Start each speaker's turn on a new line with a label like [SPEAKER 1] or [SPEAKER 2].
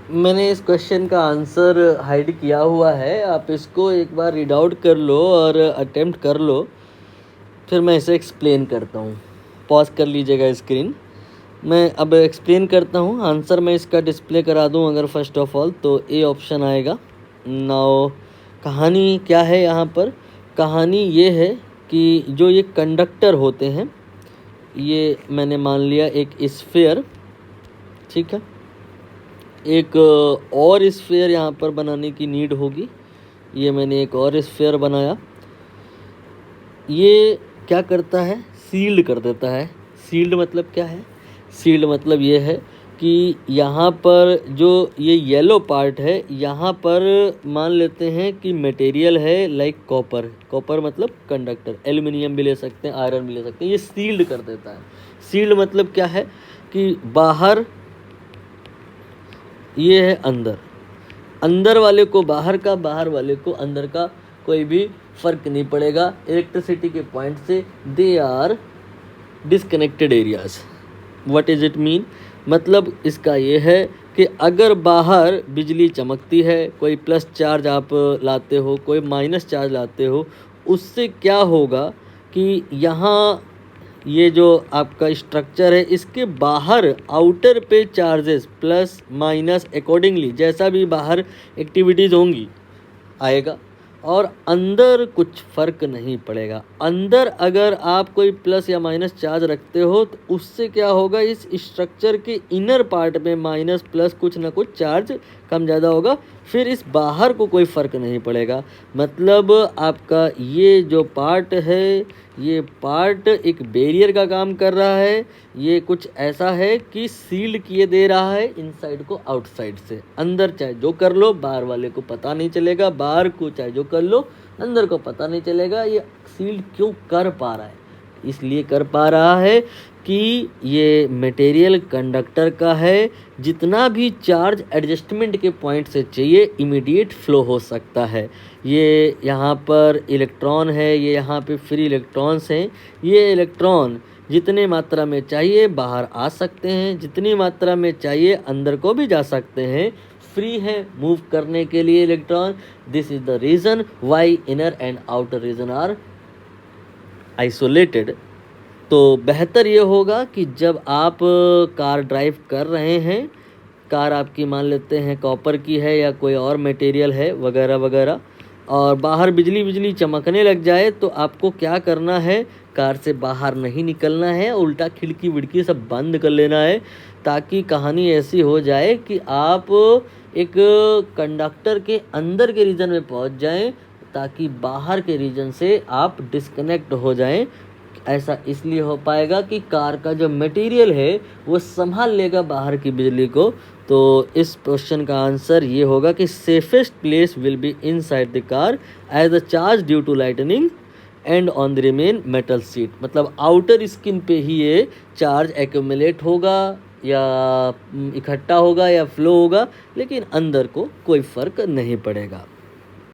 [SPEAKER 1] मैंने इस क्वेश्चन का आंसर हाइड किया हुआ है, आप इसको एक बार रीड आउट कर लो और अटेम्प्ट कर लो, फिर मैं इसे एक्सप्लेन करता हूँ। पॉज कर लीजिएगा स्क्रीन। मैं अब एक्सप्लेन करता हूँ। आंसर मैं इसका डिस्प्ले करा दूँ अगर फर्स्ट ऑफ ऑल, तो ए ऑप्शन आएगा। नाउ कहानी क्या है यहाँ पर? कहानी ये है कि जो ये कंडक्टर होते हैं, ये मैंने मान लिया एक स्फीयर, ठीक है। एक और स्फीयर यहाँ पर बनाने की नीड होगी। ये मैंने एक और स्फीयर बनाया। ये क्या करता है? सील्ड कर देता है। सील्ड मतलब क्या है? सील्ड मतलब ये है कि यहाँ पर जो ये येलो पार्ट है, यहाँ पर मान लेते हैं कि मटेरियल है लाइक कॉपर। कॉपर मतलब कंडक्टर, एल्युमिनियम भी ले सकते हैं, आयरन भी ले सकते हैं। ये सील्ड कर देता है। सील्ड मतलब क्या है कि बाहर ये है अंदर, अंदर वाले को बाहर का, बाहर वाले को अंदर का कोई भी फर्क नहीं पड़ेगा इलेक्ट्रिसिटी के पॉइंट से। They are disconnected areas. What is it mean? मतलब इसका ये है कि अगर बाहर बिजली चमकती है, कोई प्लस चार्ज आप लाते हो, कोई माइनस चार्ज लाते हो, उससे क्या होगा कि यहाँ ये जो आपका स्ट्रक्चर है, इसके बाहर आउटर पे चार्जेस प्लस माइनस अकॉर्डिंगली जैसा भी बाहर एक्टिविटीज़ होंगी आएगा, और अंदर कुछ फ़र्क नहीं पड़ेगा। अंदर अगर आप कोई प्लस या माइनस चार्ज रखते हो तो उससे क्या होगा, इस स्ट्रक्चर के इनर पार्ट में माइनस प्लस कुछ ना कुछ चार्ज कम ज़्यादा होगा, फिर इस बाहर को कोई फ़र्क नहीं पड़ेगा। मतलब आपका ये जो पार्ट है, ये पार्ट एक बैरियर का काम कर रहा है। ये कुछ ऐसा है कि सील्ड किए दे रहा है इनसाइड को आउटसाइड से। अंदर चाहे जो कर लो, बाहर वाले को पता नहीं चलेगा, बाहर को चाहे जो कर लो, अंदर को पता नहीं चलेगा। ये सील्ड क्यों कर पा रहा है? इसलिए कर पा रहा है कि ये मटेरियल कंडक्टर का है। जितना भी चार्ज एडजस्टमेंट के पॉइंट से चाहिए इमीडिएट फ्लो हो सकता है। ये यहाँ पर इलेक्ट्रॉन है, ये यहाँ पे फ्री इलेक्ट्रॉन्स हैं। ये इलेक्ट्रॉन जितने मात्रा में चाहिए बाहर आ सकते हैं, जितनी मात्रा में चाहिए अंदर को भी जा सकते हैं। फ्री है मूव करने के लिए electron. This is the reason why inner and outer region are isolated. तो बेहतर ये होगा कि जब आप कार ड्राइव कर रहे हैं, कार आपकी मान लेते हैं कॉपर की है या कोई और मटेरियल है वगैरह वगैरह, और बाहर बिजली बिजली चमकने लग जाए, तो आपको क्या करना है? कार से बाहर नहीं निकलना है, उल्टा खिड़की विड़की सब बंद कर लेना है, ताकि कहानी ऐसी हो जाए कि आप एक कंडक्टर के अंदर के रीजन में पहुंच जाएं, ताकि बाहर के रीजन से आप डिस्कनेक्ट हो जाएं। ऐसा इसलिए हो पाएगा कि कार का जो मटेरियल है वो संभाल लेगा बाहर की बिजली को। तो इस क्वेश्चन का आंसर ये होगा कि safest place will be inside the car as the charge due to lightning and on the remain metal seat. मतलब आउटर स्किन पे ही ये चार्ज एक्यूमुलेट होगा या इकट्ठा होगा या फ्लो होगा, लेकिन अंदर को कोई फ़र्क नहीं पड़ेगा।